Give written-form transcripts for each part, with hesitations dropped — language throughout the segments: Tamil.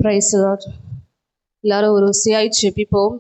Price Lord. எல்லாரும் ஒரு ருசியாய் ஜெபிப்போம்.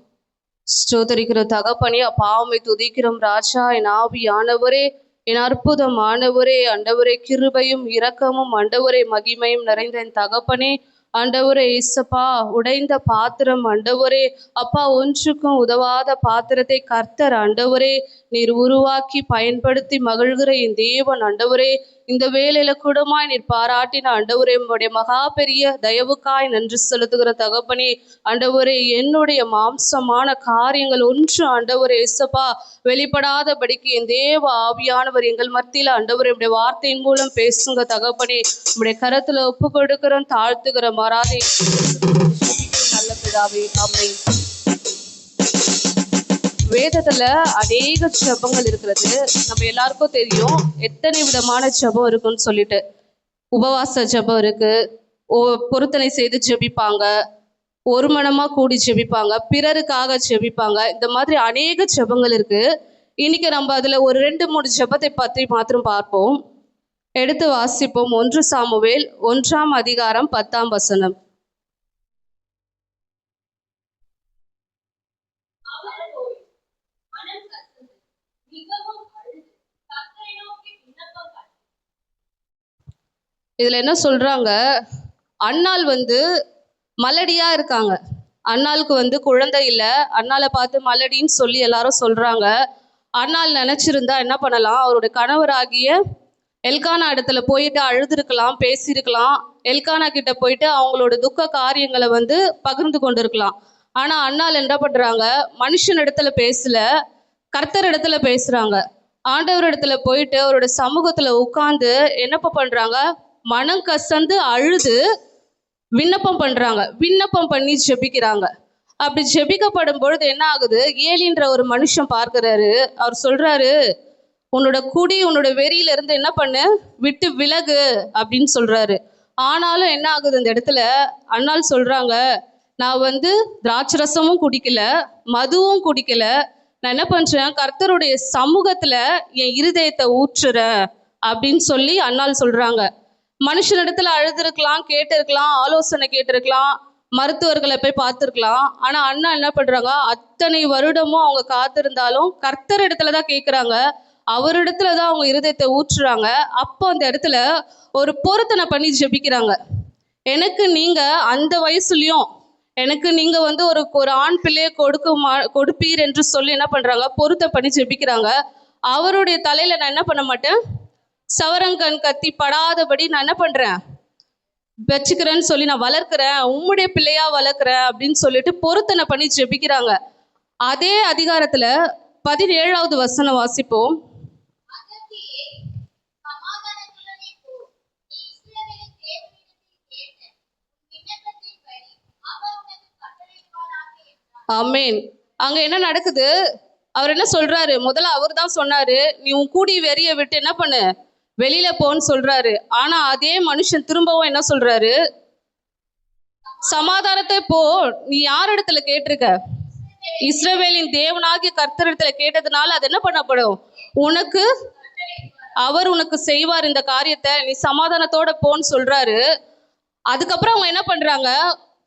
ஸ்தோத்தரிக்கிற தகப்பனே, அப்பாவை துதிக்கிறோம் ராஜா. என் ஆவியானவரே, என் அற்புதமானவரே, ஆண்டவரே, கிருபையும் இரக்கமும் ஆண்டவரே, மகிமையும் நிறைந்த என் தகப்பனே, ஆண்டவரே இயேசப்பா, உடைந்த பாத்திரம் ஆண்டவரே, அப்பா ஒன்றுக்கும் உதவாத பாத்திரத்தை கர்த்தர் ஆண்டவரே நீர் உருவாக்கி பயன்படுத்தி மகிழ்கிற என் தேவன் ஆண்டவரே, இந்த வேலையில கூடமாய் நீர் பாராட்டின ஆண்டவரே, உம்முடைய மகா பெரிய தயவுக்காய் நன்றி செலுத்துகிற தகப்பனே, ஆண்டவரே, என்னுடைய மாம்சமான காரியங்கள் ஒன்று ஆண்டவரே இயேசப்பா வெளிப்படாதபடிக்கு என் தேவ ஆவியானவர் எங்கள் மத்தியில் ஆண்டவரே உடைய வார்த்தையின் மூலம் பேசுங்க தகப்பனே. உடைய கரத்துல ஒப்பு கொடுக்கிறோம், தாழ்த்துகிற மாறாதே நல்ல பிதாவே, ஆமென். வேதத்துல அநேக ஜெபங்கள் இருக்கிறது. நம்ம எல்லாருக்கும் தெரியும் எத்தனை விதமான ஜெபம் இருக்குன்னு சொல்லிட்டு. உபவாச ஜெபம் இருக்கு, பொருத்தனை செய்து ஜெபிப்பாங்க, ஒரு மனமா கூடி ஜெபிப்பாங்க, பிறருக்காக ஜெபிப்பாங்க. இந்த மாதிரி அநேக ஜெபங்கள் இருக்கு. இன்னைக்கு நம்ம அதுல ஒரு 2-3 ஜெபத்தை பற்றி மாத்திரம் பார்ப்போம். எடுத்து வாசிப்போம். 1 சாமுவேல் 1ஆம் அதிகாரம் 10ஆம் வசனம். இதுல என்ன சொல்றாங்க, அன்னாள் மலடியா இருக்காங்க. அன்னாளுக்கு குழந்தை இல்லை. அன்னாளை பார்த்து மலடின்னு சொல்லி எல்லாரும் சொல்றாங்க. அன்னாள் நினைச்சிருந்தா என்ன பண்ணலாம், அவருடைய கணவராகிய எல்கானா இடத்துல போயிட்டு அழுதுருக்கலாம், பேசியிருக்கலாம். எல்கானா கிட்ட போயிட்டு அவங்களோட துக்க காரியங்களை பகிர்ந்து கொண்டு இருக்கலாம். ஆனா அன்னாள் என்ன பண்றாங்க, மனுஷன் இடத்துல பேசல, கர்த்தர் இடத்துல பேசுறாங்க. ஆண்டவர் இடத்துல போயிட்டு அவரோட சமூகத்துல உட்கார்ந்து என்னப்ப பண்றாங்க, மனம் கசந்து அழுது விண்ணப்பம் பண்றாங்க. விண்ணப்பம் பண்ணி ஜெபிக்கிறாங்க. அப்படி ஜெபிக்கப்படும் பொழுது என்ன ஆகுது, ஏலின்ற ஒரு மனுஷன் பார்க்கிறாரு. அவர் சொல்றாரு, உன்னோட குடி உன்னோட வெறியில இருந்து என்ன பண்ணு, விட்டு விலகு அப்படின்னு சொல்றாரு. ஆனாலும் என்ன ஆகுது, இந்த இடத்துல அன்னாள் சொல்றாங்க, நான் திராட்சரசமும் குடிக்கல, மதுவும் குடிக்கல, நான் என்ன பண்றேன், கர்த்தருடைய சமூகத்துல என் இருதயத்தை ஊற்றுறேன் அப்படின்னு சொல்லி அன்னாள் சொல்றாங்க. மனுஷனிடத்துல அழுதுருக்கலாம், கேட்டிருக்கலாம், ஆலோசனை கேட்டிருக்கலாம், மருத்துவர்களை போய் பார்த்துருக்கலாம். ஆனா அண்ணா என்ன பண்றாங்க, அத்தனை வருடமும் அவங்க காத்திருந்தாலும் கர்த்தர் இடத்துல தான் கேட்குறாங்க, அவரிடத்துலதான் அவங்க இருதயத்தை ஊற்றுறாங்க. அப்போ அந்த இடத்துல ஒரு பொருத்தனை பண்ணி ஜெபிக்கிறாங்க. எனக்கு நீங்க அந்த வயசுலயும் எனக்கு நீங்க ஒரு ஆண் பிள்ளையை கொடுப்பீர் என்று சொல்லி என்ன பண்றாங்க, பொருத்தம் பண்ணி ஜெபிக்கிறாங்க. அவருடைய தலையில நான் என்ன பண்ண மாட்டேன், சவரங்கன் கத்தி படாதபடி நான் என்ன பண்றேன், வச்சுக்கிறேன்னு சொல்லி நான் வளர்க்கிறேன், உம்முடைய பிள்ளையா வளர்க்கிறேன் அப்படின்னு சொல்லிட்டு பொருத்தனை பண்ணி ஜெபிக்கிறாங்க. அதே அதிகாரத்துல 17வது வசனம் வாசிப்போம். ஆமென். அங்க என்ன நடக்குது, அவர் என்ன சொல்றாரு, முதல்ல அவர் தான் சொன்னாரு, நீ உன் கூடி வெறிய விட்டு என்ன பண்ணு, வெளியில போன்னு சொல்றாரு. ஆனா அதே மனுஷன் திரும்பவும் என்ன சொல்றாரு, சமாதானத்தை போ, நீ யார் இடத்துல கேட்டிருக்க, இஸ்ரவேலின் தேவனாகிய கர்த்தர் இடத்துல கேட்டதுனால அது என்ன பண்ணப்படும், உனக்கு அவர் உனக்கு செய்வார் இந்த காரியத்தை, நீ சமாதானத்தோட போன்னு சொல்றாரு. அதுக்கப்புறம் அவங்க என்ன பண்றாங்க,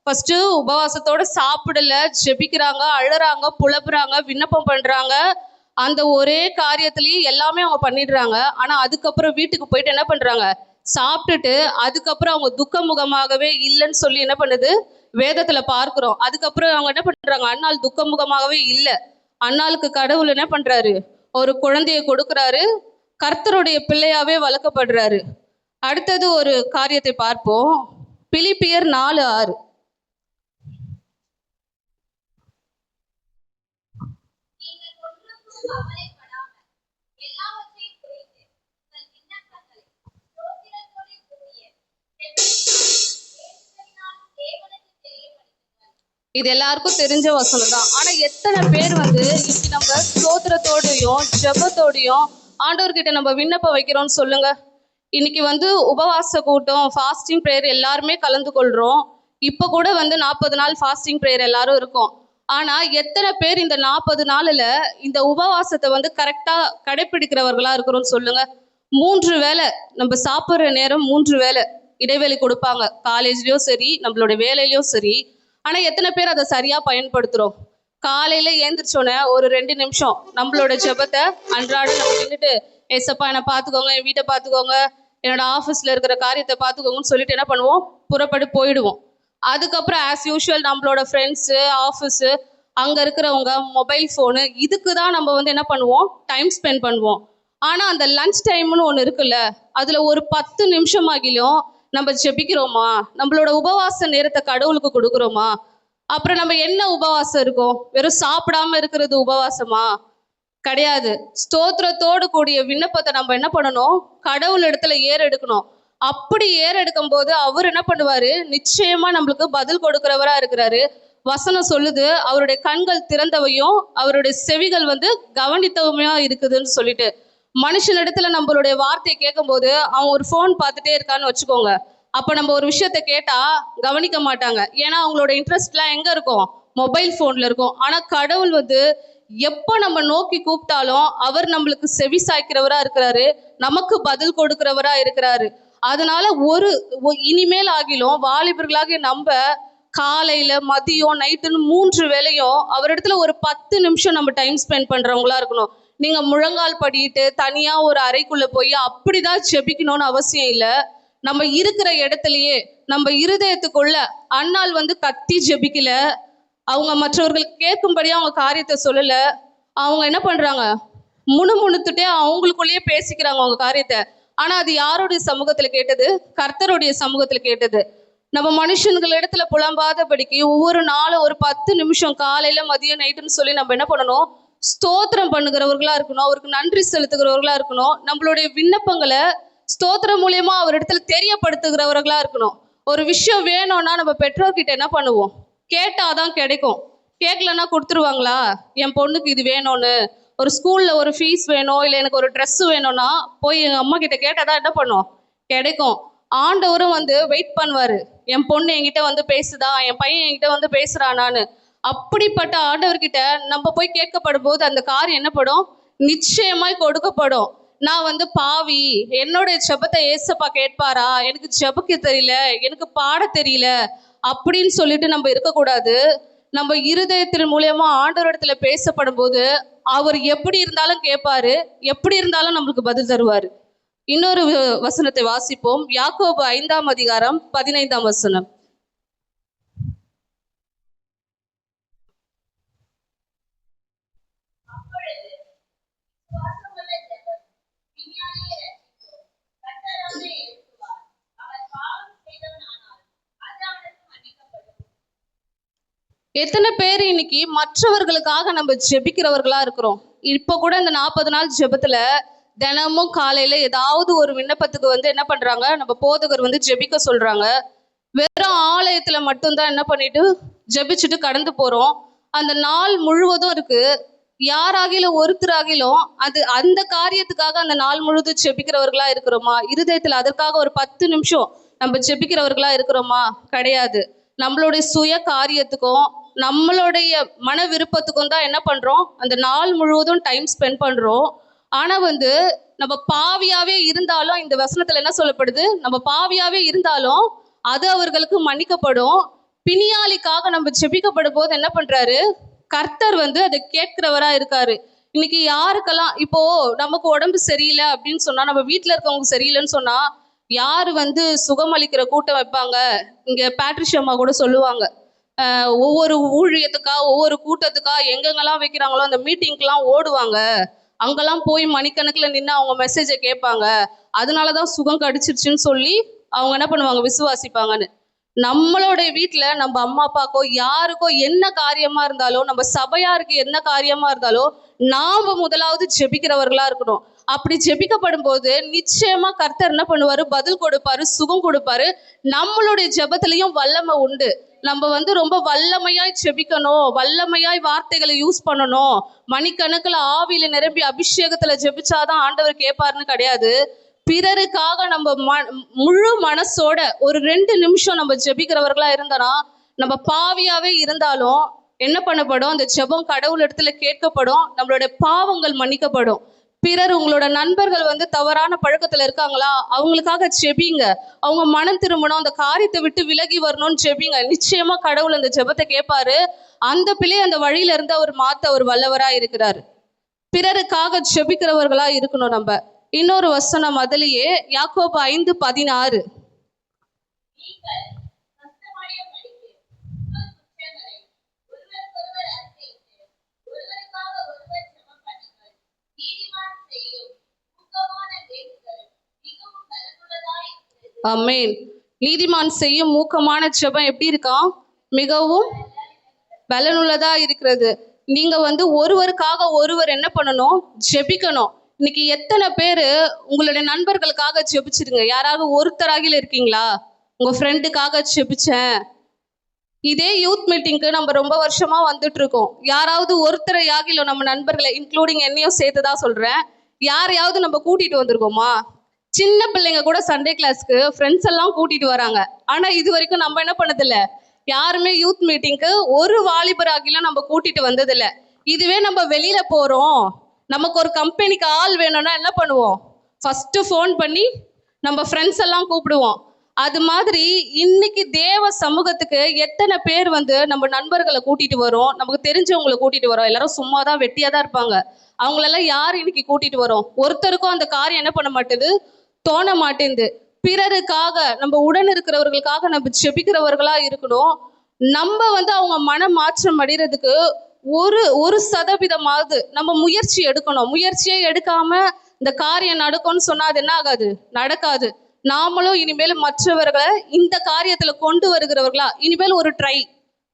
ஃபர்ஸ்ட் உபவாசத்தோட சாப்பிடல, ஜெபிக்கிறாங்க, அழறாங்க, புலம்புறாங்க, விண்ணப்பம் பண்றாங்க. அந்த ஒரே காரியத்திலேயே எல்லாமே அவங்க பண்ணிடுறாங்க. ஆனா அதுக்கப்புறம் வீட்டுக்கு போயிட்டு என்ன பண்றாங்க, சாப்பிட்டுட்டு அதுக்கப்புறம் அவங்க துக்க முகமாகவே இல்லைன்னு சொல்லி என்ன பண்ணுது, வேதத்துல பார்க்கிறோம். அதுக்கப்புறம் அவங்க என்ன பண்றாங்க, அன்னாள் துக்க முகமாகவே இல்லை. அன்னாளுக்கு கடவுள் என்ன பண்றாரு, ஒரு குழந்தைய கொடுக்குறாரு, கர்த்தருடைய பிள்ளையாவே வளர்க்கப்படுறாரு. அடுத்தது ஒரு காரியத்தை பார்ப்போம். பிலிப்பியர் 4:6. இது எல்லாருக்கும் தெரிஞ்ச வசனம் தான். ஆனா எத்தனை பேர் இப்படி நம்ம ஸ்தோத்திரத்தோடையும் ஜெபத்தோடையும் ஆண்டவர்கிட்ட நம்ம விண்ணப்பம் வைக்கிறோம்னு சொல்லுங்க. இன்னைக்கு உபவாச கூட்டம், ஃபாஸ்டிங் ப்ரேயர் எல்லாருமே கலந்து கொள்றோம். இப்போ கூட 40 நாள் ஃபாஸ்டிங் ப்ரேயர் எல்லாரும் இருக்கும். ஆனா எத்தனை பேர் இந்த 40 நாள்ல இந்த உபவாசத்தை கரெக்டா கடைபிடிக்கிறவர்களா இருக்கிறோம்னு சொல்லுங்க. 3 வேளை நம்ம சாப்பிட்ற நேரம், 3 வேளை இடைவெளி கொடுப்பாங்க, காலேஜ்லயும் சரி நம்மளோட வேலையிலயும் சரி. ஆனா எத்தனை பேர் அதை சரியா பயன்படுத்துறோம்? காலையில ஏந்திரிச்சோன்னே ஒரு 2 நிமிஷம் நம்மளோட ஜெபத்தை அன்றாடம் நம்ம நின்றுட்டு, ஏசப்பா என்னை பார்த்துக்கோங்க, என் வீட்டை பார்த்துக்கோங்க, என்னோட ஆஃபீஸில் இருக்கிற காரியத்தை பார்த்துக்கோங்கன்னு சொல்லிட்டு என்ன பண்ணுவோம், புறப்பட்டு போயிடுவோம். அதுக்கப்புறம் ஆஸ் யூஷுவல் நம்மளோட ஃப்ரெண்ட்ஸு, ஆஃபீஸு, அங்கே இருக்கிறவங்க, மொபைல் ஃபோனு, இதுக்கு தான் நம்ம வந்து என்ன பண்ணுவோம், டைம் ஸ்பெண்ட் பண்ணுவோம். ஆனால் அந்த லன்ச் டைம்னு ஒன்று இருக்குல்ல, அதில் ஒரு 10 நிமிஷம் ஆகிலும் நம்ம ஜெபிக்கிறோமா? நம்மளோட உபவாச நேரத்தை கடவுளுக்கு கொடுக்குறோமா? அப்புறம் நம்ம என்ன உபவாசம் இருக்கோம்? வெறும் சாப்பிடாம இருக்கிறது உபவாசமா? கிடையாது. ஸ்தோத்திரத்தோடு கூடிய விண்ணப்பத்தை நம்ம என்ன பண்ணணும், கடவுள் இடத்துல ஏறெடுக்கணும். அப்படி ஏறெடுக்கும் போது அவர் என்ன பண்ணுவாரு, நிச்சயமா நம்மளுக்கு பதில் கொடுக்கிறவரா இருக்கிறாரு. வசனம் சொல்லுது, அவருடைய கண்கள் திறந்தவையும் அவருடைய செவிகள் வந்து கவனித்தவையா இருக்குதுன்னு சொல்லிட்டு. மனுஷனிடத்துல நம்மளுடைய வார்த்தையை கேட்கும்போது அவன் ஒரு ஃபோன் பார்த்துட்டே இருக்கான்னு வச்சுக்கோங்க, அப்போ நம்ம ஒரு விஷயத்த கேட்டா கவனிக்க மாட்டாங்க. ஏன்னா அவங்களோட இன்ட்ரெஸ்ட்லாம் எங்க இருக்கும், மொபைல் ஃபோன்ல இருக்கும். ஆனா கடவுள் வந்து எப்போ நம்ம நோக்கி கூப்பிட்டாலும் அவர் நம்மளுக்கு செவி சாய்க்கிறவரா இருக்கிறாரு, நமக்கு பதில் கொடுக்கிறவரா இருக்கிறாரு. அதனால இனிமேல் ஆகிலும் வாலிபர்களாகிய நம்ம காலையில, மதியம், நைட்டுன்னு 3 வேளையும் அவரிடத்துல ஒரு 10 நிமிஷம் நம்ம டைம் ஸ்பெண்ட் பண்றவங்களா இருக்கணும். நீங்க முழங்கால் படிட்டு தனியா ஒரு அறைக்குள்ள போய் அப்படிதான் ஜெபிக்கணும்னு அவசியம் இல்லை. நம்ம இருக்கிற இடத்துலயே நம்ம இருதயத்துக்குள்ள அன்னாள் வந்து கத்தி ஜெபிக்கல, அவங்க மற்றவர்களுக்கு கேட்கும்படியா அவங்க காரியத்தை சொல்லல. அவங்க என்ன பண்றாங்க, முணுமுணுத்துட்டே அவங்களுக்குள்ளேயே பேசிக்கிறாங்க அவங்க காரியத்தை. ஆனா அது யாருடைய சமூகத்துல கேட்டது, கர்த்தருடைய சமூகத்துல கேட்டது. நம்ம மனுஷன்கள் இடத்துல புலம்பாதபடிக்கு ஒவ்வொரு நாளும் ஒரு 10 நிமிஷம் காலையில, மதியம், நைட்டுன்னு சொல்லி நம்ம என்ன பண்ணணும், ஸ்தோத்திரம் பண்ணுகிறவர்களா இருக்கணும், அவருக்கு நன்றி செலுத்துகிறவர்களா இருக்கணும். நம்மளுடைய விண்ணப்பங்களை ஸ்தோத்திரம் மூலியமா அவர் இடத்துல தெரியப்படுத்துகிறவர்களா இருக்கணும். ஒரு விஷயம் வேணும்னா நம்ம பெற்றோர்கிட்ட என்ன பண்ணுவோம், கேட்டாதான் கிடைக்கும். கேட்கலன்னா கொடுத்துருவாங்களா? என் பொண்ணுக்கு இது வேணும்னு, ஒரு ஸ்கூல்ல ஒரு ஃபீஸ் வேணும், இல்லை எனக்கு ஒரு ட்ரெஸ் வேணும்னா போய் எங்க அம்மா கிட்ட கேட்டாதான் என்ன பண்ணும், கிடைக்கும். ஆண்டவரும் வந்து வெயிட் பண்ணுவாரு, என் பொண்ணு என்கிட்ட வந்து பேசுதா, என் பையன் என்கிட்ட வந்து பேசுறானான்னு. அப்படிப்பட்ட ஆண்டவர்கிட்ட நம்ம போய் கேட்கப்படும் போது அந்த காரியம் என்னப்படும், நிச்சயமாய் கொடுக்கப்படும். நான் வந்து பாவி, என்னோட ஜெபத்தை ஏசப்பா கேட்பாரா, எனக்கு ஜெபிக்க தெரியல, எனக்கு பாட தெரியல அப்படின்னு சொல்லிட்டு நம்ம இருக்கக்கூடாது. நம்ம இருதயத்தின் மூலியமா ஆண்டவரிடத்துல பேசப்படும் போது அவர் எப்படி இருந்தாலும் கேட்பாரு, எப்படி இருந்தாலும் நம்மளுக்கு பதில் தருவாரு. இன்னொரு வசனத்தை வாசிப்போம். யாக்கோபு 5 அதிகாரம் 15 வசனம். எத்தனை பேர் இன்னைக்கு மற்றவர்களுக்காக நம்ம ஜெபிக்கிறவர்களா இருக்கிறோம்? இப்போ கூட இந்த 40 நாள் ஜெபத்துல தினமும் காலையில ஏதாவது ஒரு விண்ணப்பத்துக்கு வந்து என்ன பண்றாங்க, நம்ம போதகர் வந்து ஜெபிக்க சொல்றாங்க. வெறும் ஆலயத்துல மட்டும்தான் என்ன பண்ணிட்டு ஜெபிச்சுட்டு கடந்து போறோம். அந்த நாள் முழுவதும் இருக்கு. யாராகிலும் ஒருத்தராகிலும் அது அந்த காரியத்துக்காக அந்த நாள் முழுவதும் ஜெபிக்கிறவர்களா இருக்கிறோமா? இருதயத்துல அதற்காக ஒரு 10 நிமிஷம் நம்ம ஜெபிக்கிறவர்களா இருக்கிறோமா? கிடையாது. நம்மளுடைய சுய காரியத்துக்கும் நம்மளுடைய மன விருப்பத்துக்கும் தான் என்ன பண்றோம், அந்த நாள் முழுவதும் டைம் ஸ்பெண்ட் பண்றோம். ஆனா வந்து நம்ம பாவியாவே இருந்தாலும், இந்த வசனத்துல என்ன சொல்லப்படுது, நம்ம பாவியாவே இருந்தாலும் அது அவர்களுக்கு மன்னிக்கப்படும். பிணியாளிக்காக நம்ம ஜெபிக்கப்படும் போது என்ன பண்றாரு, கர்த்தர் வந்து அதை கேட்கிறவரா இருக்காரு. இன்னைக்கு யாருக்கெல்லாம் இப்போ நமக்கு உடம்பு சரியில்லை அப்படின்னு சொன்னா, நம்ம வீட்டுல இருக்கவங்க சரியில்லைன்னு சொன்னா யாரு வந்து சுகமளிக்கிற கூட்டம் வைப்பாங்க? இங்க பேட்ரிஷியா அம்மா கூட சொல்லுவாங்க, ஒவ்வொரு ஊழியத்துக்கா, ஒவ்வொரு கூட்டத்துக்கா எங்கெங்கெல்லாம் வைக்கிறாங்களோ அந்த மீட்டிங்க்கெல்லாம் ஓடுவாங்க. அங்கெல்லாம் போய் மணிக்கணக்கில் நின்று அவங்க மெசேஜை கேட்பாங்க. அதனாலதான் சுகம் கடிச்சிருச்சுன்னு சொல்லி அவங்க என்ன பண்ணுவாங்க, விசுவாசிப்பாங்கன்னு. நம்மளுடைய வீட்டுல நம்ம அம்மா அப்பாக்கோ யாருக்கோ என்ன காரியமா இருந்தாலும், நம்ம சபையாருக்கு என்ன காரியமா இருந்தாலும் நாம முதலாவது ஜெபிக்கிறவர்களா இருக்கணும். அப்படி ஜெபிக்கப்படும் போது நிச்சயமா கர்த்தர் என்ன பண்ணுவாரு, பதில் கொடுப்பாரு, சுகம் கொடுப்பாரு. நம்மளுடைய ஜெபத்திலையும் வல்லமை உண்டு. நம்ம வந்து ரொம்ப வல்லமையாய் ஜெபிக்கணும், வல்லமையாய் வார்த்தைகளை யூஸ் பண்ணணும், மணிக்கணக்கில் ஆவியில நிரம்பி அபிஷேகத்துல ஜெபிச்சாதான் ஆண்டவர் கேட்பாருன்னு கிடையாது. பிறருக்காக நம்ம முழு மனசோட ஒரு 2 நிமிஷம் நம்ம ஜெபிக்கிறவர்களா இருந்தோம்னா, நம்ம பாவியாவே இருந்தாலும் என்ன பண்ணப்படும், அந்த ஜெபம் கடவுள் இடத்துல கேட்கப்படும், நம்மளுடைய பாவங்கள் மன்னிக்கப்படும். பிறர் உங்களோட நண்பர்கள் வந்து தவறான பழக்கத்துல இருக்காங்களா, அவங்களுக்காக ஜெபிங்க. அவங்க மனம் திரும்பணும், அந்த காரியத்தை விட்டு விலகி வரணும்னு ஜெபிங்க. நிச்சயமா கடவுள் அந்த ஜெபத்தை கேட்பாரு. அந்த பிள்ளையை அந்த வழியில இருந்து அவர் மாத்த அவர் வல்லவரா இருக்கிறார். பிறருக்காக ஜெபிக்கிறவர்களா இருக்கணும் நம்ம. இன்னொரு வசனம் அதிலேயே யாக்கோபு 5:16. ஆமென். நீதிமான் செய்யும் மூக்கமான ஜெபம் எப்படி இருக்காம்? மிகவும் பலனுள்ளதா இருக்கிறது. நீங்க வந்து ஒருவருக்காக ஒருவர் என்ன பண்ணணும்? ஜெபிக்கணும். இன்னைக்கு எத்தனை பேரு உங்களுடைய நண்பர்களுக்காக ஜெபிச்சிருங்க. யாராவது ஒருத்தராகில இருக்கீங்களா? உங்க ஃப்ரெண்டுக்காக ஜெபிச்சேன். இதே யூத் மீட்டிங்க்கு நம்ம ரொம்ப வருஷமா வந்துட்டு இருக்கோம். யாராவது ஒருத்தரை யாகிலும் நம்ம நண்பர்களை இன்க்ளூடிங் என்னையும் சேர்த்துதான் சொல்றேன், யாரையாவது நம்ம கூட்டிட்டு வந்திருக்கோமா? சின்ன பிள்ளைங்க கூட சண்டே கிளாஸ்க்கு ஃப்ரெண்ட்ஸ் எல்லாம் கூட்டிட்டு வராங்க. ஆனா இது வரைக்கும் நம்ம என்ன பண்ணதில்ல, யாருமே யூத் மீட்டிங்க்கு ஒரு வாலிபராகிலாம் நம்ம கூட்டிட்டு வந்ததில்ல. இதுவே நம்ம வெளியில போறோம், நமக்கு ஒரு கம்பெனிக்கு ஆள் வேணும்னா என்ன பண்ணுவோம்? ஃபர்ஸ்ட் ஃபோன் பண்ணி நம்ம ஃப்ரெண்ட்ஸ் எல்லாம் கூப்பிடுவோம். அது மாதிரி இன்னைக்கு தேவ சமூகத்துக்கு எத்தனை பேர் வந்து நம்ம நண்பர்களை கூட்டிட்டு வரோம், நமக்கு தெரிஞ்சவங்களை கூட்டிட்டு வரோம். எல்லாரும் சும்மா தான் வெட்டியா தான் இருப்பாங்க. அவங்களெல்லாம் யார் இன்னைக்கு கூட்டிட்டு வரோம்? ஒருத்தருக்கும் அந்த காரியம் என்ன பண்ண மாட்டேது, தோண மாட்டேங்குது. பிறருக்காக, நம்ம உடன் இருக்கிறவர்களுக்காக நம்ம ஜெபிக்கிறவர்களா இருக்கணும். நம்ம வந்து அவங்க மன மாற்றம் அடைகிறதுக்கு ஒரு சதவீதமாவது நம்ம முயற்சி எடுக்கணும். முயற்சியே எடுக்காம இந்த காரியம் நடக்கும்னு சொன்னா அது என்ன ஆகாது? நடக்காது. நாமளும் இனிமேல் மற்றவர்களை இந்த காரியத்துல கொண்டு வருகிறவர்களா, இனிமேல் ஒரு ட்ரை,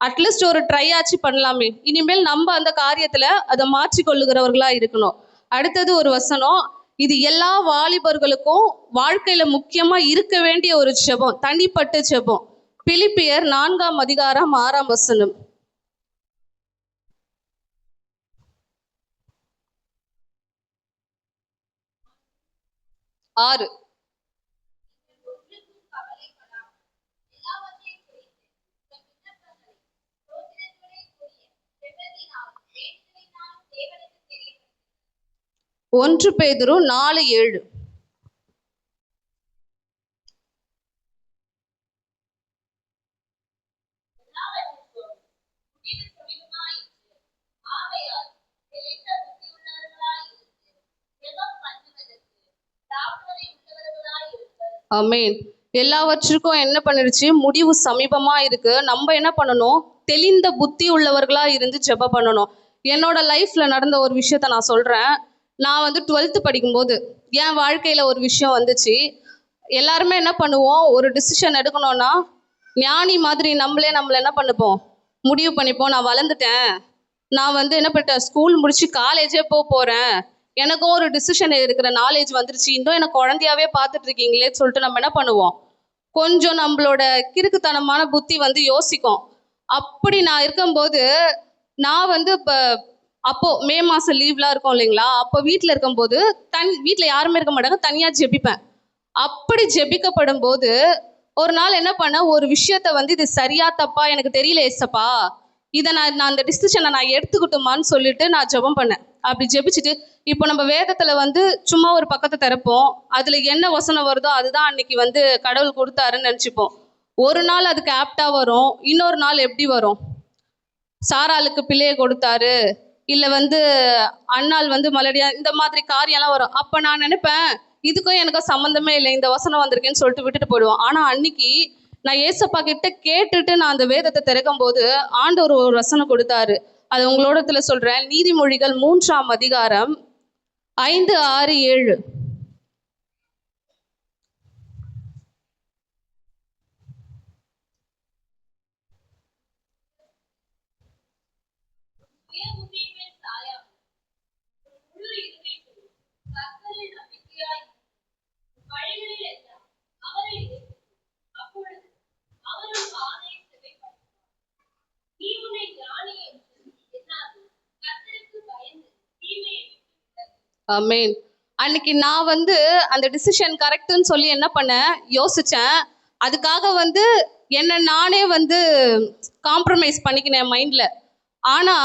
அட்லீஸ்ட் ஒரு ட்ரை ஆச்சு பண்ணலாமே. இனிமேல் நம்ம அந்த காரியத்துல அதை மாற்றி கொள்ளுகிறவர்களா இருக்கணும். அடுத்தது ஒரு வசனம், இது எல்லா வாலிபர்களுக்கும் வாழ்க்கையில முக்கியமா இருக்க வேண்டிய ஒரு ஜெபம், தனிப்பட்ட ஜெபம். பிலிப்பியர் 4:6. 6. ஒன்று பேதுரு 4:7. ஆமென். எல்லாவற்றுக்கும் என்ன பண்ணிருச்சு? முடிவு சமீபமா இருக்கு. நம்ம என்ன பண்ணணும்? தெளிந்த புத்தி உள்ளவர்களா இருந்து ஜெபம் பண்ணணும். என்னோட லைஃப்ல நடந்த ஒரு விஷயத்த நான் சொல்றேன். நான் வந்து 12th படிக்கும்போது என் வாழ்க்கையில ஒரு விஷயம் வந்துச்சு. எல்லாருமே என்ன பண்ணுவோம்? ஒரு டிசிஷன் எடுக்கணும்னா ஞானி மாதிரி நம்மளை என்ன பண்ணிப்போம்? முடிவு பண்ணிப்போம். நான் வளர்ந்துட்டேன், நான் வந்து என்ன பண்ணிட்டேன், ஸ்கூல் முடிச்சு காலேஜே போறேன், எனக்கும் ஒரு டிசிஷன் இருக்கிற நாலேஜ் வந்துருச்சு, இன்னும் எனக்கு குழந்தையாவே பார்த்துட்டு இருக்கீங்களேன்னு சொல்லிட்டு நம்ம என்ன பண்ணுவோம்? கொஞ்சம் நம்மளோட கிறுக்குத்தனமான புத்தி வந்து யோசிக்கும். அப்படி நான் இருக்கும்போது, நான் வந்து இப்போ அப்போ மே மாதம் லீவ்லாம் இருக்கும் இல்லைங்களா, அப்போ வீட்டில் இருக்கும்போது வீட்டில் யாருமே இருக்க மாட்டாங்க, தனியாக ஜெபிப்பேன். அப்படி ஜெபிக்கப்படும் போது ஒரு நாள் என்ன பண்ணேன், ஒரு விஷயத்த வந்து இது சரியா தப்பா எனக்கு தெரியல ஏசப்பா, இதை நான் அந்த டிசிஷனை நான் எடுத்துக்கிட்டுமான்னு சொல்லிட்டு நான் ஜெபம் பண்ணேன். அப்படி ஜெபிச்சுட்டு, இப்போ நம்ம வேதத்துல வந்து சும்மா ஒரு பக்கத்தை திறப்போம், அதுல என்ன வசனம் வருதோ அதுதான் அன்னைக்கு வந்து கடவுள் கொடுத்தாருன்னு நினச்சிப்போம். ஒரு நாள் அதுக்கு ஆப்டா வரும், இன்னொரு நாள் எப்படி வரும்? சாராளுக்கு பிள்ளையை கொடுத்தாரு, இல்லை வந்து அண்ணாள் வந்து மலடியா, இந்த மாதிரி காரியம்லாம் வரும். அப்போ நான் நினைப்பேன், இதுக்கும் எனக்கும் சம்மந்தமே இல்லை, இந்த வசனம் வந்திருக்கேன்னு சொல்லிட்டு விட்டுட்டு போயிடுவோம். ஆனால் அன்னைக்கு நான் ஏசப்பா கிட்ட கேட்டுட்டு நான் அந்த வேதத்தை திறக்கும் போது ஆண்டவர் ஒரு வசனம் கொடுத்தாரு. அது உங்களோடத்துல சொல்றேன். நீதிமொழிகள் 3:5, 5, 6, 7. ஆமென். அன்னைக்கு நான் வந்து அந்த டிசிஷன் கரெக்டுன்னு சொல்லி என்ன பண்ணேன், யோசிச்சேன். அதுக்காக வந்து என்ன நானே வந்து காம்ப்ரமைஸ் பண்ணிக்கினேன் மைண்ட்ல. ஆனா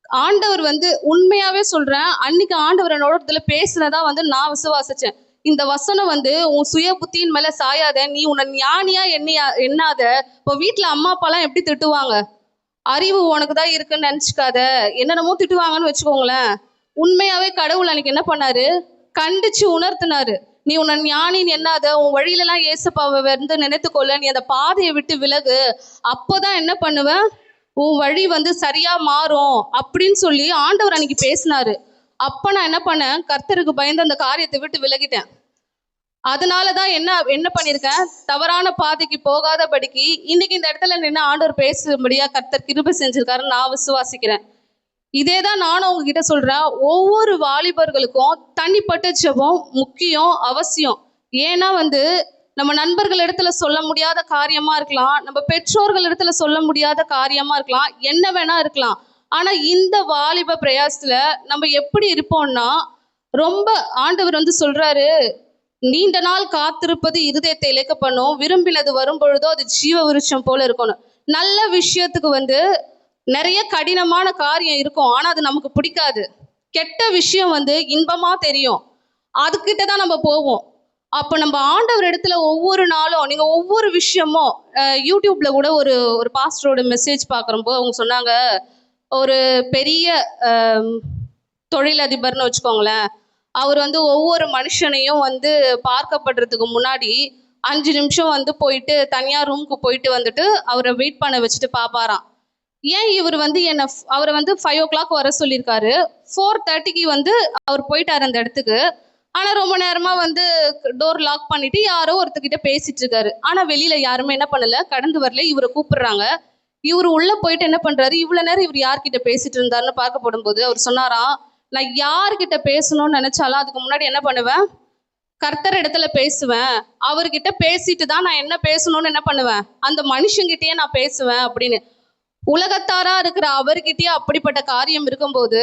ஆண்டவர் வந்து உண்மையாவே சொல்றேன், அன்னைக்கு ஆண்டவர் என்னோட இதுல பேசுனதா வந்து நான் விசுவாசிச்சேன். இந்த வசனம் வந்து உன் சுய புத்தியின் மேல சாயாத, நீ உன்னை ஞானியா எண்ணாத. இப்போ வீட்ல அம்மா அப்பாலாம் எப்படி திட்டுவாங்க? அறிவு உனக்கு தான் இருக்குன்னு நினைச்சுக்காத, என்னென்னமோ திட்டுவாங்கன்னு வச்சுக்கோங்களேன். உண்மையாவே கடவுள் அன்னைக்கு என்ன பண்ணாரு? கண்டிச்சு உணர்த்தினாரு. நீ உன்னை ஞானின்னு எண்ணாத, உன் வழியிலலாம் ஏசப்பாவை வந்து நினைத்துக்கொள்ள, நீ அந்த பாதையை விட்டு விலகு. அப்போதான் என்ன பண்ணுவ? உன் வழி வந்து சரியா மாறும் அப்படின்னு சொல்லி ஆண்டவர் அன்னைக்கு பேசினாரு. அப்ப நான் என்ன பண்ணேன்? கர்த்தருக்கு பயந்து அந்த காரியத்தை விட்டு விலகிட்டேன். அதனாலதான் என்ன என்ன பண்ணிருக்கேன்? தவறான பாதைக்கு போகாதபடிக்கு இன்னைக்கு இந்த இடத்துல நின்று ஆண்டவர் பேசும்படியா கர்த்தர் கிருபை செஞ்சிருக்காருன்னு நான் விசுவாசிக்கிறேன். இதேதான் நானும் உங்ககிட்ட சொல்றேன். ஒவ்வொரு வாலிபர்களுக்கும் தனிப்பட்ட ஜெபம் முக்கியம், அவசியம். ஏன்னா வந்து நம்ம நண்பர்கள் இடத்துல சொல்ல முடியாத காரியமா இருக்கலாம், நம்ம பெற்றோர்கள் இடத்துல சொல்ல முடியாத காரியமா இருக்கலாம், என்ன வேணா இருக்கலாம். ஆனா இந்த வாலிப பிரயாசத்துல நம்ம எப்படி இருப்போம்னா, ரொம்ப ஆண்டவர் வந்து சொல்றாரு, நீண்ட நாள் காத்திருப்பது இருதயத்தை இழைக்க பண்ணும், விரும்பினது வரும் பொழுதோ அது ஜீவ விருட்சம் போல இருக்கணும். நல்ல விஷயத்துக்கு வந்து நிறைய கடினமான காரியம் இருக்கும், ஆனா அது நமக்கு பிடிக்காது. கெட்ட விஷயம் வந்து இன்பமா தெரியும், அதுக்கிட்ட தான் நம்ம போவோம். அப்போ நம்ம ஆண்டவர் இடத்துல ஒவ்வொரு நாளும் நீங்க ஒவ்வொரு விஷயமும் யூடியூப்ல கூட ஒரு ஒரு பாஸ்டரோட மெசேஜ் பார்க்குறப்போ அவங்க சொன்னாங்க, ஒரு பெரிய தொழிலதிபர்னு வச்சுக்கோங்களேன், அவர் வந்து ஒவ்வொரு மனுஷனையும் வந்து பார்க்கப்படுறதுக்கு முன்னாடி 5 நிமிஷம் வந்து போயிட்டு தனியாக ரூமுக்கு போயிட்டு வந்துட்டு அவரை வெயிட் பண்ண வச்சுட்டு பார்ப்பாராம். ஏன் இவர் வந்து அவரை வந்து 5 o'clock வர சொல்லியிருக்காரு, 4:30க்கு வந்து அவர் போயிட்டார் அந்த இடத்துக்கு. ஆனால் ரொம்ப நேரமாக வந்து டோர் லாக் பண்ணிட்டு யாரோ ஒருத்தர்கிட்ட பேசிட்டு இருக்காரு. ஆனால் வெளியில யாருமே என்ன பண்ணல, கடந்து வரல. இவரை கூப்பிடுறாங்க. இவர் உள்ள போயிட்டு என்ன பண்றாரு, இவ்வளோ நேரம் இவர் யார்கிட்ட பேசிட்டு இருந்தாருன்னு பார்க்கப்படும் போது அவர் சொன்னாராம், நான் யார்கிட்ட பேசணும்னு நினைச்சாலும் அதுக்கு முன்னாடி என்ன பண்ணுவேன்? கர்த்தர் இடத்துல பேசுவேன். அவர்கிட்ட பேசிட்டு தான் நான் என்ன பேசணும்னு என்ன பண்ணுவேன்? அந்த மனுஷங்கிட்டயே நான் பேசுவேன் அப்படின்னு. உலகத்தாரா இருக்கிற அவர்கிட்டயே அப்படிப்பட்ட காரியம் இருக்கும்போது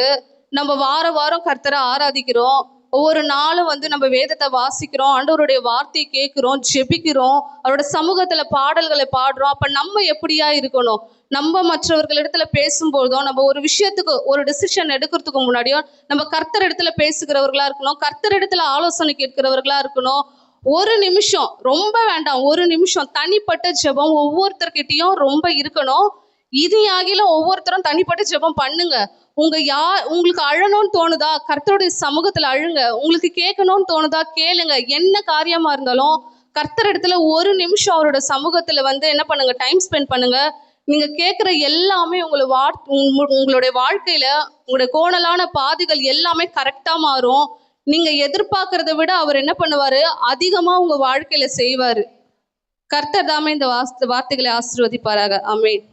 நம்ம வார வாரம் கர்த்தரை ஆராதிக்கிறோம், ஒவ்வொரு நாளும் வந்து நம்ம வேதத்தை வாசிக்கிறோம், ஆண்டவருடைய வார்த்தையை கேட்கிறோம், ஜெபிக்கிறோம், அவரோட சமூகத்துல பாடல்களை பாடுறோம். அப்ப நம்ம எப்படியா இருக்கணும்? நம்ம மற்றவர்களிடத்துல பேசும்போதும், நம்ம ஒரு விஷயத்துக்கு ஒரு டிசிஷன் எடுக்கிறதுக்கு முன்னாடியும் நம்ம கர்த்தர் இடத்துல பேசுகிறவர்களா இருக்கணும், கர்த்தர் இடத்துல ஆலோசனை கேட்கிறவர்களா இருக்கணும். ஒரு நிமிஷம், ரொம்ப வேண்டாம், ஒரு நிமிஷம் தனிப்பட்ட ஜெபம் ஒவ்வொருத்தர்கிட்டையும் ரொம்ப இருக்கணும். இது ஆகிலும் ஒவ்வொருத்தரும் தனிப்பட்ட ஜெபம் பண்ணுங்க. உங்களுக்கு அழணும்னு தோணுதா, கர்த்தருடைய சமூகத்துல அழுங்க. உங்களுக்கு கேட்கணும்னு தோணுதா, கேளுங்க. என்ன காரியமா இருந்தாலும் கர்த்தர் இடத்துல ஒரு நிமிஷம் அவரோட சமூகத்துல வந்து என்ன பண்ணுங்க, டைம் ஸ்பெண்ட் பண்ணுங்க. நீங்க கேட்குற எல்லாமே உங்களுடைய வாழ்க்கையில உங்களுடைய கோணலான பாதைகள் எல்லாமே கரெக்டா மாறும். நீங்க எதிர்பார்க்கறத விட அவர் என்ன பண்ணுவாரு, அதிகமா உங்க வாழ்க்கையில செய்வாரு. கர்த்தர் தாமே இந்த வார்த்தைகளை ஆசீர்வதிப்பாராக. ஆமென்.